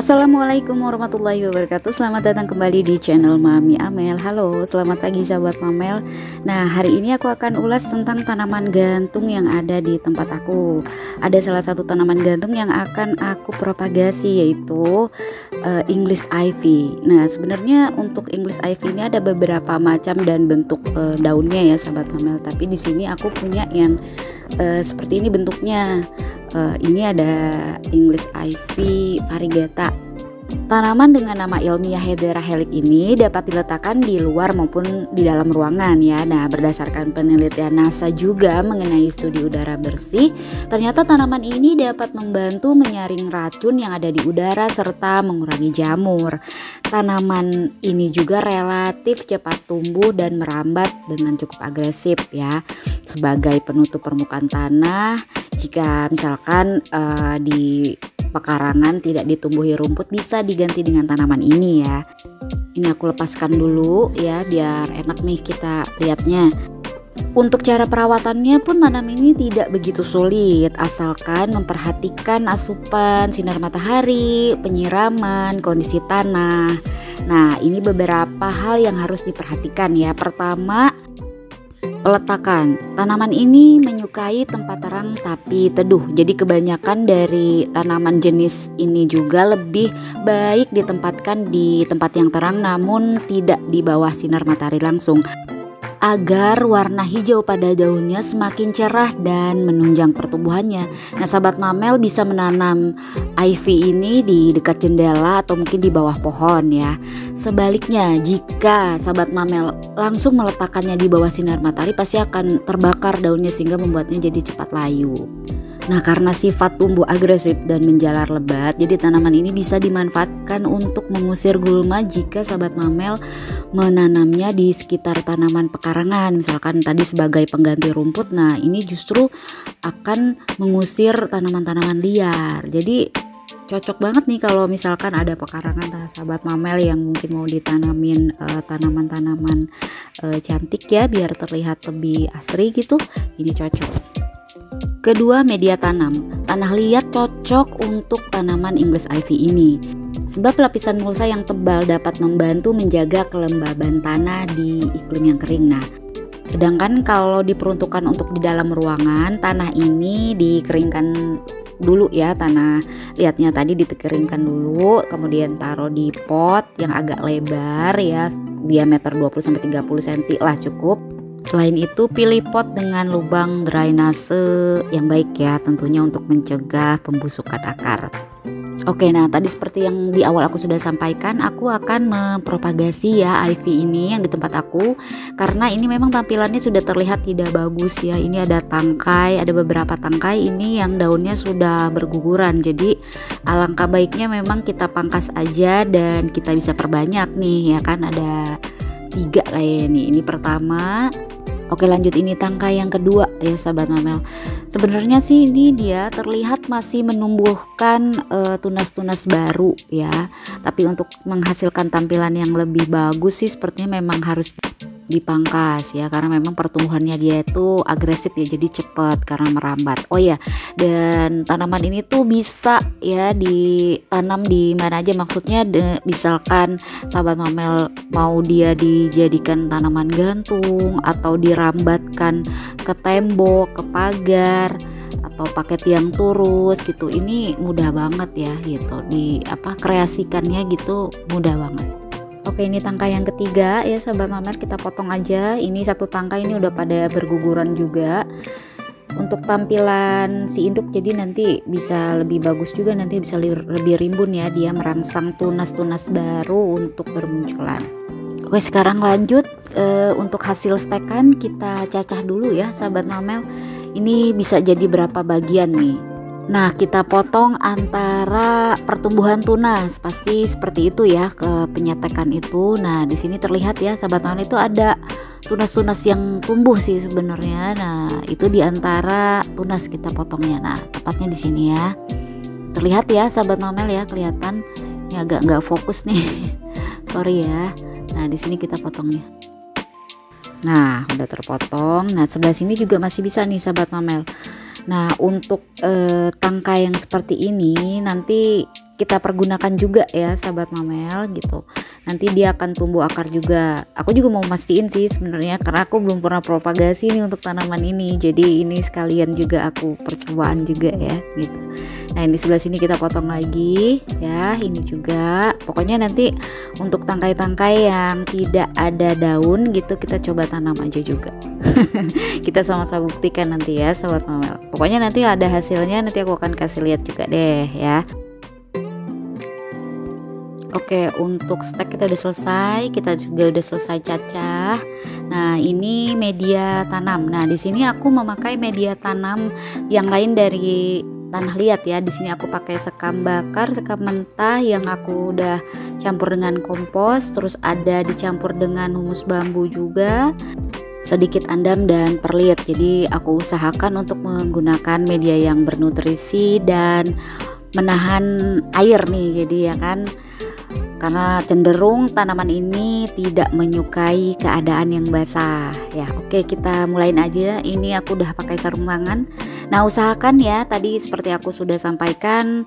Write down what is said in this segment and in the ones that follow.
Assalamualaikum warahmatullahi wabarakatuh. Selamat datang kembali di channel Mami Amel. Halo, selamat pagi sahabat Mamel. Nah, hari ini aku akan ulas tentang tanaman gantung yang ada di tempat aku. Ada salah satu tanaman gantung yang akan aku propagasi, yaitu English Ivy. Nah, sebenarnya untuk English Ivy ini ada beberapa macam dan bentuk daunnya ya sahabat Mamel. Tapi di sini aku punya yang seperti ini bentuknya. Ini ada English Ivy variegata. Tanaman dengan nama ilmiah Hedera helix ini dapat diletakkan di luar maupun di dalam ruangan ya. Nah, berdasarkan penelitian NASA juga mengenai studi udara bersih, ternyata tanaman ini dapat membantu menyaring racun yang ada di udara serta mengurangi jamur. Tanaman ini juga relatif cepat tumbuh dan merambat dengan cukup agresif ya, sebagai penutup permukaan tanah. Jika misalkan di pekarangan tidak ditumbuhi rumput, bisa diganti dengan tanaman ini ya. Ini aku lepaskan dulu ya biar enak nih kita lihatnya. Untuk cara perawatannya pun tanaman ini tidak begitu sulit, asalkan memperhatikan asupan sinar matahari, penyiraman, kondisi tanah. Nah, ini beberapa hal yang harus diperhatikan ya. Pertama, peletakan. Tanaman ini menyukai tempat terang tapi teduh. Jadi kebanyakan dari tanaman jenis ini juga lebih baik ditempatkan di tempat yang terang namun tidak di bawah sinar matahari langsung, agar warna hijau pada daunnya semakin cerah dan menunjang pertumbuhannya. Nah, sahabat Mamel bisa menanam ivy ini di dekat jendela atau mungkin di bawah pohon ya. Sebaliknya, jika sahabat Mamel langsung meletakkannya di bawah sinar matahari, pasti akan terbakar daunnya sehingga membuatnya jadi cepat layu. Nah, karena sifat tumbuh agresif dan menjalar lebat, jadi tanaman ini bisa dimanfaatkan untuk mengusir gulma jika sahabat Mamel menanamnya di sekitar tanaman pekarangan. Misalkan tadi sebagai pengganti rumput, nah ini justru akan mengusir tanaman-tanaman liar. Jadi cocok banget nih kalau misalkan ada pekarangan sahabat Mamel yang mungkin mau ditanamin tanaman-tanaman cantik ya, biar terlihat lebih asri gitu. Ini cocok. Kedua, media tanam. Tanah liat cocok untuk tanaman English Ivy ini, sebab lapisan mulsa yang tebal dapat membantu menjaga kelembaban tanah di iklim yang kering. Nah, sedangkan kalau diperuntukkan untuk di dalam ruangan, tanah ini dikeringkan dulu ya, tanah liatnya tadi dikeringkan dulu, kemudian taruh di pot yang agak lebar ya, diameter 20-30 cm lah cukup. Selain itu, pilih pot dengan lubang drainase yang baik ya, tentunya untuk mencegah pembusukan akar. Oke, nah tadi seperti yang di awal aku sudah sampaikan, aku akan mempropagasi ya ivy ini yang di tempat aku, karena ini memang tampilannya sudah terlihat tidak bagus ya. Ini ada tangkai, ada beberapa tangkai ini yang daunnya sudah berguguran. Jadi alangkah baiknya memang kita pangkas aja dan kita bisa perbanyak nih ya kan, ada 3 kayak ini. Ini pertama. Oke, lanjut, ini tangkai yang kedua ya sahabat Mamel. Sebenarnya sih ini dia terlihat masih menumbuhkan tunas-tunas baru ya. Tapi untuk menghasilkan tampilan yang lebih bagus sih sepertinya memang harus dipangkas ya, karena memang pertumbuhannya dia itu agresif ya, jadi cepat karena merambat. Oh ya, dan tanaman ini tuh bisa ya ditanam di mana aja, maksudnya misalkan sahabat Mamel mau dia dijadikan tanaman gantung atau dirambatkan ke tembok, ke pagar, atau pakai tiang turus gitu, ini mudah banget ya gitu, kreasikannya gitu mudah banget. Oke, ini tangkai yang ketiga ya sahabat Mamel, kita potong aja. Ini satu tangkai ini udah pada berguguran juga. Untuk tampilan si induk jadi nanti bisa lebih bagus juga, nanti bisa lebih rimbun ya, dia merangsang tunas-tunas baru untuk bermunculan. Oke, sekarang lanjut untuk hasil stekan kita cacah dulu ya sahabat Mamel. Ini bisa jadi berapa bagian nih. Nah, kita potong antara pertumbuhan tunas, pasti seperti itu ya ke penyetekan itu. Nah, di sini terlihat ya sahabat Mamel itu ada tunas-tunas yang tumbuh sih sebenarnya. Nah, itu di antara tunas kita potongnya. Nah, tepatnya di sini ya. Terlihat ya sahabat Mamel ya, kelihatan. Ini agak nggak fokus nih. Sorry ya. Nah, di sini kita potongnya. Nah, udah terpotong. Nah, sebelah sini juga masih bisa nih sahabat mamel. Nah, untuk tangkai yang seperti ini nanti kita pergunakan juga ya sahabat mamel gitu. Nanti dia akan tumbuh akar juga. Aku juga mau mastiin sih sebenarnya, karena aku belum pernah propagasi nih untuk tanaman ini. Jadi ini sekalian juga aku percobaan juga ya gitu. Nah, ini sebelah sini kita potong lagi ya, ini juga. Pokoknya nanti untuk tangkai-tangkai yang tidak ada daun gitu kita coba tanam aja juga. Kita sama-sama buktikan nanti ya sahabat mamel. Pokoknya nanti ada hasilnya, nanti aku akan kasih lihat juga deh ya. Oke, untuk stek kita udah selesai, kita juga udah selesai cacah. Nah, ini media tanam. Nah, di sini aku memakai media tanam yang lain dari tanah liat ya. Di sini aku pakai sekam bakar, sekam mentah yang aku udah campur dengan kompos, terus ada dicampur dengan humus bambu juga, sedikit andam dan perlit. Jadi aku usahakan untuk menggunakan media yang bernutrisi dan menahan air nih, jadi ya kan, karena cenderung tanaman ini tidak menyukai keadaan yang basah ya. Oke, kita mulain aja. Ini aku udah pakai sarung tangan. Nah, usahakan ya, tadi seperti aku sudah sampaikan,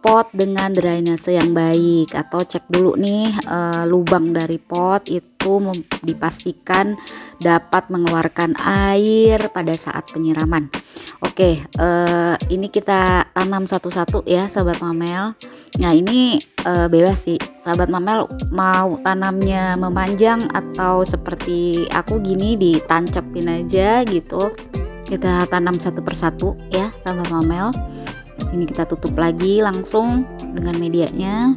pot dengan drainase yang baik, atau cek dulu nih lubang dari pot itu dipastikan dapat mengeluarkan air pada saat penyiraman. Oke, ini kita tanam satu-satu ya sahabat mamel. Nah, ini bebas sih sahabat mamel, mau tanamnya memanjang atau seperti aku gini ditancepin aja gitu. Kita tanam satu persatu ya sahabat mamel. Ini kita tutup lagi langsung dengan medianya.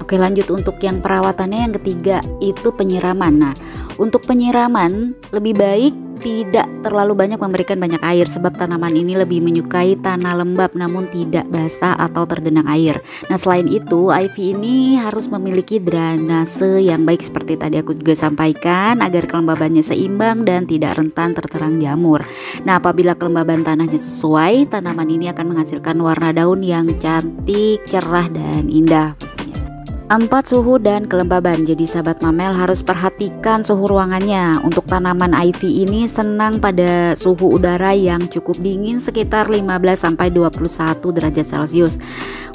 Oke, lanjut untuk yang perawatannya yang ketiga, itu penyiraman. Nah, untuk penyiraman lebih baik tidak terlalu banyak memberikan banyak air, sebab tanaman ini lebih menyukai tanah lembab namun tidak basah atau tergenang air. Nah, selain itu ivy ini harus memiliki drainase yang baik seperti tadi aku juga sampaikan, agar kelembabannya seimbang dan tidak rentan terserang jamur. Nah, apabila kelembaban tanahnya sesuai, tanaman ini akan menghasilkan warna daun yang cantik, cerah dan indah. 4. Suhu dan kelembaban. Jadi sahabat mamel harus perhatikan suhu ruangannya. Untuk tanaman ivy ini senang pada suhu udara yang cukup dingin sekitar 15-21 derajat Celcius.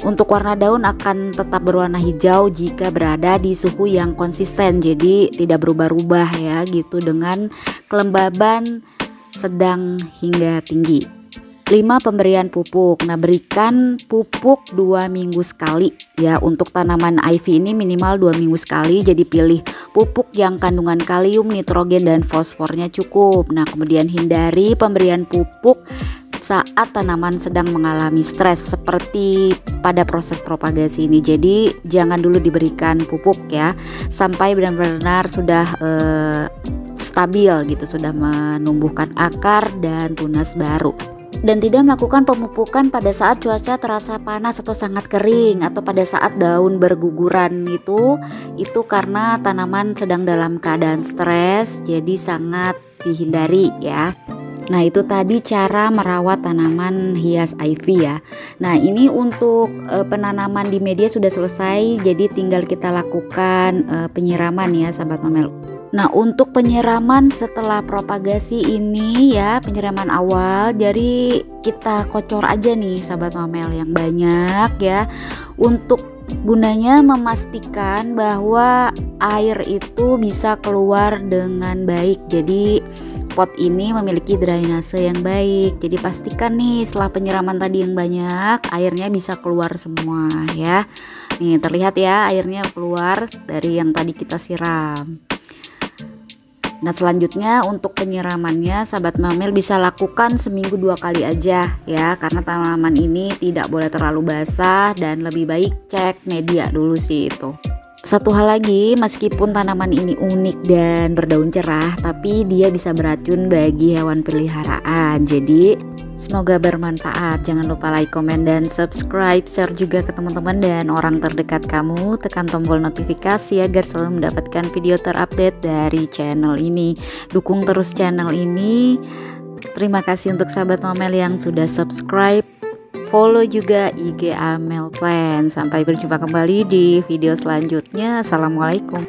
Untuk warna daun akan tetap berwarna hijau jika berada di suhu yang konsisten, jadi tidak berubah-ubah ya gitu, dengan kelembaban sedang hingga tinggi. 5. Pemberian pupuk. Nah, berikan pupuk 2 minggu sekali ya. Untuk tanaman ivy ini minimal 2 minggu sekali. Jadi pilih pupuk yang kandungan kalium, nitrogen dan fosfornya cukup. Nah, kemudian hindari pemberian pupuk saat tanaman sedang mengalami stres seperti pada proses propagasi ini. Jadi jangan dulu diberikan pupuk ya sampai benar-benar sudah stabil gitu, sudah menumbuhkan akar dan tunas baru. Dan tidak melakukan pemupukan pada saat cuaca terasa panas atau sangat kering, atau pada saat daun berguguran itu karena tanaman sedang dalam keadaan stres, jadi sangat dihindari ya. Nah, itu tadi cara merawat tanaman hias ivy ya. Nah, ini untuk penanaman di media sudah selesai, jadi tinggal kita lakukan penyiraman ya sahabat mamel. Nah, untuk penyiraman setelah propagasi ini ya, penyiraman awal, jadi kita kocor aja nih sahabat mamel yang banyak ya, untuk gunanya memastikan bahwa air itu bisa keluar dengan baik. Jadi pot ini memiliki drainase yang baik, jadi pastikan nih setelah penyiraman tadi yang banyak, airnya bisa keluar semua ya. Nih terlihat ya, airnya keluar dari yang tadi kita siram. Nah, selanjutnya untuk penyiramannya sahabat mamel bisa lakukan seminggu 2 kali aja ya, karena tanaman ini tidak boleh terlalu basah dan lebih baik cek media dulu sih itu. Satu hal lagi, meskipun tanaman ini unik dan berdaun cerah, tapi dia bisa beracun bagi hewan peliharaan. Jadi semoga bermanfaat. Jangan lupa like, komen, dan subscribe, share juga ke teman-teman dan orang terdekat kamu. Tekan tombol notifikasi agar selalu mendapatkan video terupdate dari channel ini. Dukung terus channel ini. Terima kasih untuk sahabat mamel yang sudah subscribe. Follow juga IG Amel Plant. Sampai berjumpa kembali di video selanjutnya. Assalamualaikum.